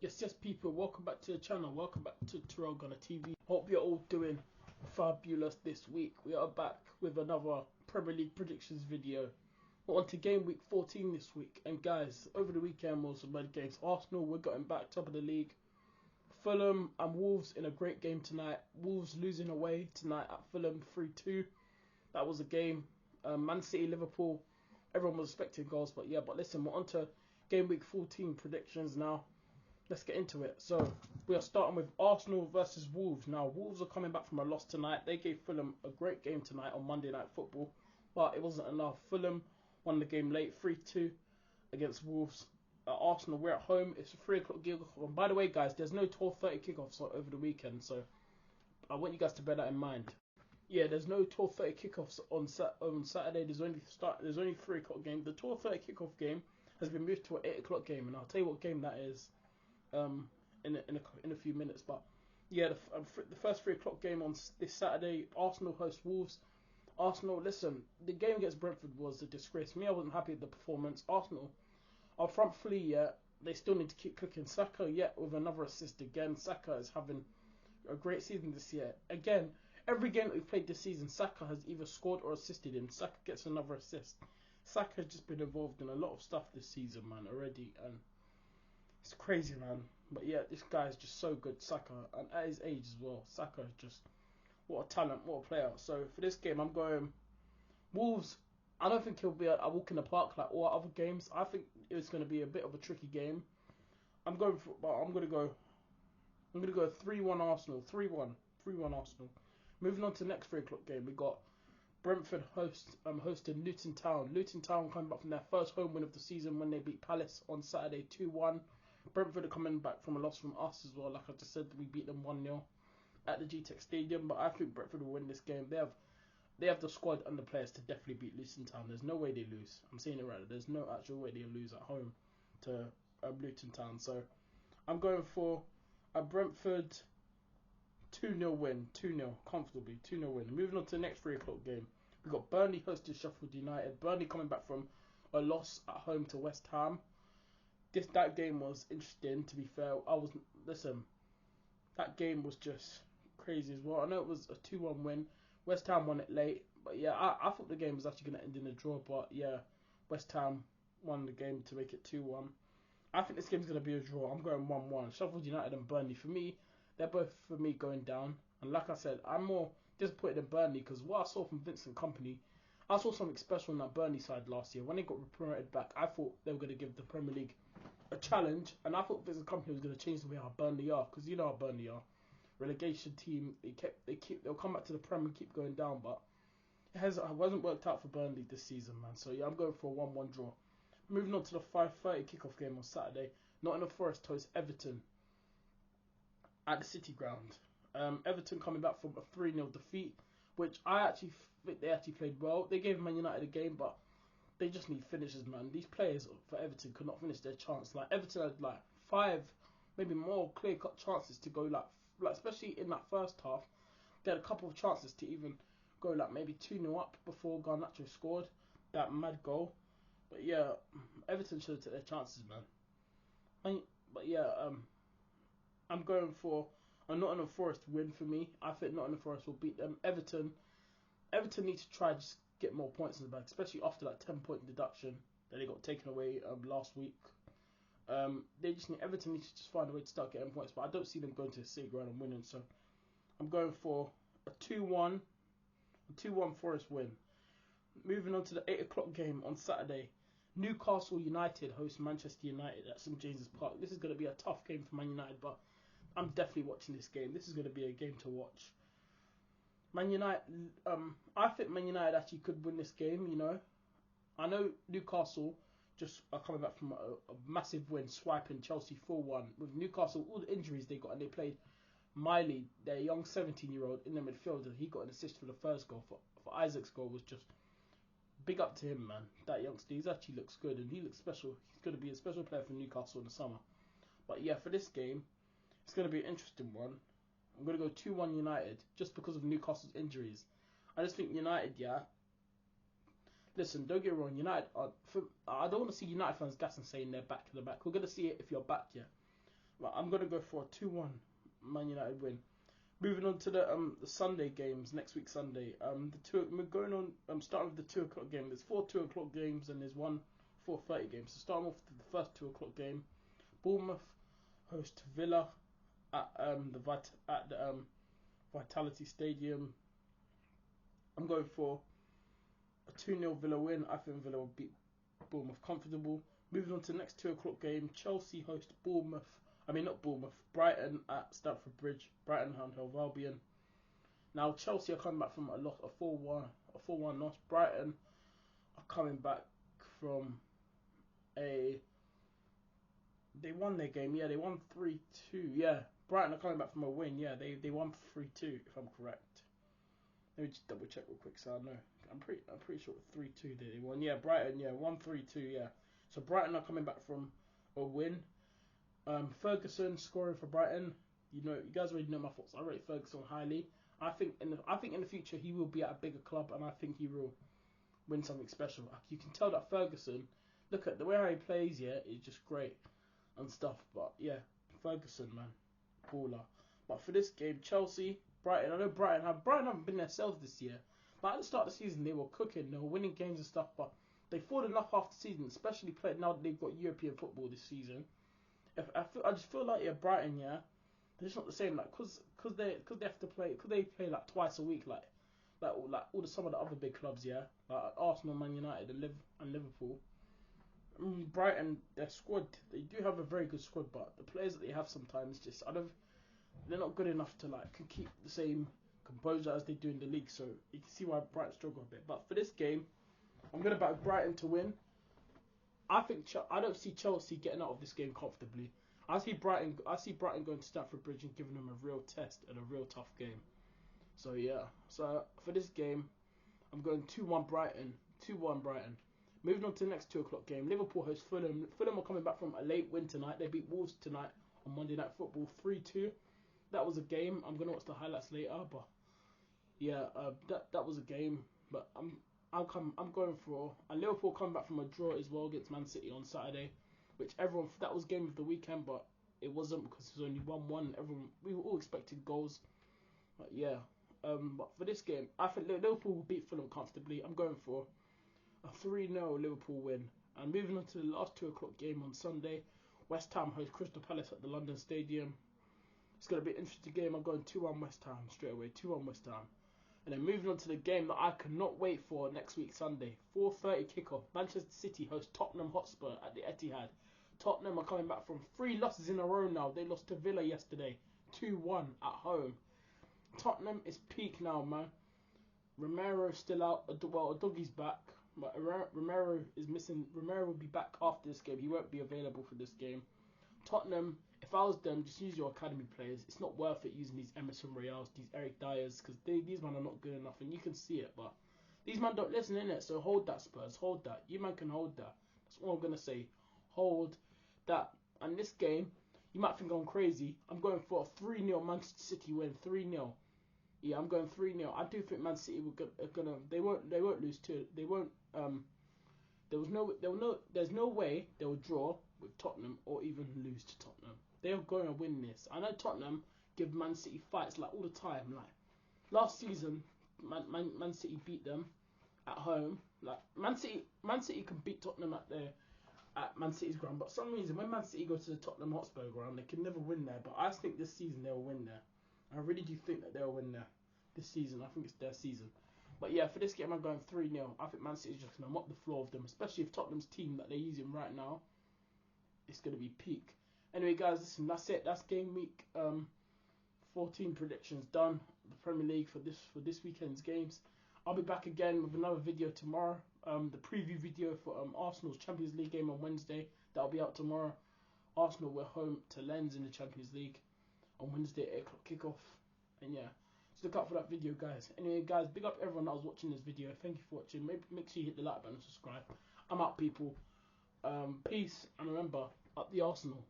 Yes, people, welcome back to the channel. Welcome back to Terrell Gunner TV. Hope you're all doing fabulous this week. We are back with another Premier League predictions video. We're on to game week 14 this week. And guys, over the weekend was some red games. Arsenal, we're getting back top of the league. Fulham and Wolves in a great game tonight. Wolves losing away tonight at Fulham 3-2. That was a game. Man City, Liverpool, everyone was expecting goals. But listen, we're on to game week 14 predictions now. Let's get into it. So we are starting with Arsenal versus Wolves. Now Wolves are coming back from a loss tonight. They gave Fulham a great game tonight on Monday Night Football, but it wasn't enough. Fulham won the game late, 3-2 against Wolves. Arsenal, we're at home. It's a 3 o'clock kickoff. And by the way, guys, there's no 12:30 kickoffs over the weekend, so I want you guys to bear that in mind. Yeah, there's no 12:30 kickoffs on Saturday. There's only 3 o'clock game. The 12:30 kickoff game has been moved to an 8 o'clock game, and I'll tell you what game that is in a few minutes. But yeah, the first 3 o'clock game on this Saturday, Arsenal host Wolves. Arsenal, listen, the game against Brentford was a disgrace. I wasn't happy with the performance. Arsenal, our front three, they still need to keep cooking. Saka, with another assist again. Saka is having a great season this year. Again, every game that we've played this season, Saka has either scored or assisted in. Saka gets another assist. Saka has just been involved in a lot of stuff this season, man, already, and it's crazy, man. But yeah, this guy is just so good, Saka, and at his age as well. Saka is just, what a talent, what a player. So for this game, I'm going Wolves. I don't think he'll be a walk in the park like all other games. I think it's going to be a bit of a tricky game. I'm going to go 3-1 Arsenal. 3-1 Arsenal. Moving on to the next 3 o'clock game, we got Brentford hosting Luton Town. Luton Town coming back from their first home win of the season when they beat Palace on Saturday 2-1. Brentford are coming back from a loss from us as well. Like I just said, we beat them 1-0 at the GTEC Stadium. But I think Brentford will win this game. They have the squad and the players to definitely beat Luton Town. There's no way they lose. I'm saying it right. There's no actual way they lose at home to Luton Town. So I'm going for a Brentford 2-0 win. 2-0 comfortably. 2-0 win. Moving on to the next 3 o'clock game. We've got Burnley hosting Sheffield United. Burnley coming back from a loss at home to West Ham. That game was interesting, to be fair. That game was just crazy as well. I know it was a 2-1 win. West Ham won it late. But yeah, I thought the game was actually going to end in a draw. But yeah, West Ham won the game to make it 2-1. I think this game's going to be a draw. I'm going 1-1. Sheffield United and Burnley. For me, they're both for me going down. And like I said, I'm more disappointed in Burnley because what I saw from Vincent Kompany, I saw something special in that Burnley side last year. When they got promoted back, I thought they were going to give the Premier League a challenge, and I thought Vincent Kompany was going to change the way how Burnley are, because you know how Burnley are. Relegation team, they'll come back to the Premier and keep going down, but it hasn't worked out for Burnley this season, man. So yeah, I'm going for a 1-1 draw. Moving on to the 5:30 kickoff game on Saturday, Nottingham Forest host Everton at the City Ground. Everton coming back from a 3-0 defeat, which I actually think they actually played well. They gave Man United a game, but they just need finishes, man. These players for Everton could not finish their chance. Like Everton had like 5, maybe more clear-cut chances to go like especially in that first half. They had a couple of chances to even go like maybe 2-0 up before Garnacho scored that mad goal. But yeah, Everton should have took their chances, man. I'm going for a Nottingham Forest win for me. I think Nottingham Forest will beat them. Everton need to try just get more points in the bag, especially after that 10-point deduction that they got taken away last week. Everton needs to just find a way to start getting points, but I don't see them going to the City Ground and winning. So I'm going for a 2-1 Forest win. Moving on to the 8 o'clock game on Saturday, Newcastle United host Manchester United at St James's Park. This is going to be a tough game for Man United, but I'm definitely watching this game. This is going to be a game to watch. Man United, I think Man United actually could win this game, you know. I know Newcastle just are coming back from a massive win, swiping Chelsea 4-1. With Newcastle, all the injuries they got, and they played Miley, their young 17-year-old, in the midfield, and he got an assist for the first goal. For Isaac's goal was just big up to him, man. That youngster, he actually looks good, and he looks special. He's going to be a special player for Newcastle in the summer. But yeah, for this game, it's going to be an interesting one. I'm going to go 2-1 United just because of Newcastle's injuries. I just think United, listen, don't get me wrong, I don't want to see United fans gassing saying they're back to the back. We're going to see it if you're back, But I'm gonna go for a 2-1 Man United win. Moving on to the Sunday games next week Sunday. We're going on. I'm starting with the 2 o'clock game. There's 4 2 o'clock games and there's one 4:30 game. So starting off with the first 2 o'clock game, Bournemouth host Villa at the Vitality Stadium. I'm going for a 2-0 Villa win. I think Villa will beat Bournemouth comfortable. Moving on to the next 2 o'clock game, Chelsea host Bournemouth. Not Bournemouth, Brighton at Stamford Bridge. Brighton and Hove Albion. Now Chelsea are coming back from a 4-1 loss. Brighton are coming back from they won their game. Yeah, they won 3-2. Yeah, Brighton are coming back from a win. Yeah, they won 3-2 if I'm correct. Let me just double check real quick so I know. I'm pretty sure 3-2 they won. Yeah, Brighton. Yeah, 1-3-2. Yeah, so Brighton are coming back from a win. Ferguson scoring for Brighton. You guys already know my thoughts. I rate Ferguson highly. I think in the future he will be at a bigger club, and I think he will win something special. You can tell that Ferguson. Look at the way how he plays. Yeah, is just great and stuff. But yeah, Ferguson, man, baller. But for this game, Chelsea, Brighton. I know Brighton haven't been themselves this year. But at the start of the season, they were cooking. They were winning games and stuff. But they've fallen off half the season, especially now that they've got European football this season. I just feel like Brighton, yeah, they're just not the same. Like, cause they have to play, cause they play like twice a week, like all some of the other big clubs, yeah, like Arsenal, Man United, and Liverpool. Brighton, their squad, they do have a very good squad, but the players that they have sometimes just they're not good enough to can keep the same composure as they do in the league. So you can see why Brighton struggle a bit. But for this game, I'm gonna back Brighton to win. I don't see Chelsea getting out of this game comfortably. I see Brighton going to Stamford Bridge and giving them a real test and a real tough game. So yeah. So for this game, I'm going 2-1 Brighton. 2-1 Brighton. Moving on to the next 2 o'clock game, Liverpool host Fulham. Fulham are coming back from a late win tonight. They beat Wolves tonight on Monday Night Football 3-2. That was a game. I'm gonna watch the highlights later, but yeah, that was a game. But I'm going for Liverpool coming back from a draw as well against Man City on Saturday, which that was game of the weekend, but it wasn't because it was only 1-1. We were all expecting goals, but yeah. But for this game, I think Liverpool will beat Fulham comfortably. I'm going for a 3-0 Liverpool win. And moving on to the last 2 o'clock game on Sunday, West Ham host Crystal Palace at the London Stadium. It's going to be an interesting game. I'm going 2-1 West Ham straight away. 2-1 West Ham. And then moving on to the game that I cannot wait for next week Sunday, 4:30 kickoff. Manchester City host Tottenham Hotspur at the Etihad. Tottenham are coming back from 3 losses in a row now. They lost to Villa yesterday, 2-1 at home. Tottenham is peak now, man. Romero's still out. Well, Dougie's back, but Romero is missing. Romero will be back after this game. He won't be available for this game. Tottenham, if I was them, just use your academy players. It's not worth it using these Emerson Royals, these Eric Dyers, because these men are not good enough, and you can see it. But these men don't listen, innit? So hold that, Spurs. Hold that. You man can hold that. That's all I'm gonna say. Hold that. And this game, you might think I'm crazy. I'm going for a 3-0 Manchester City win. 3-0. Yeah, I'm going 3-0. I do think Man City are gonna. They won't lose to. They won't. There's no way they'll draw with Tottenham or even lose to Tottenham. They're going to win this. I know Tottenham give Man City fights like all the time. Like last season, Man City beat them at home. Like Man City can beat Tottenham at Man City's ground, but for some reason when Man City go to the Tottenham Hotspur ground, they can never win there. But I think this season they'll win there. I really do think that they'll win there this season. I think it's their season. But yeah, for this game I'm going 3-0. I think Man City's just going to mop the floor of them, especially if Tottenham's team that they're using right now, it's going to be peak. Anyway guys, listen, that's it. That's game week 14 predictions done. The Premier League for this weekend's games. I'll be back again with another video tomorrow. The preview video for Arsenal's Champions League game on Wednesday. That'll be out tomorrow. Arsenal were home to Lens in the Champions League on Wednesday, 8 o'clock kickoff. And yeah, just look out for that video, guys. Anyway, guys, big up everyone that was watching this video. Thank you for watching. Make sure you hit the like button and subscribe. I'm out, people. Peace, and remember, up the Arsenal.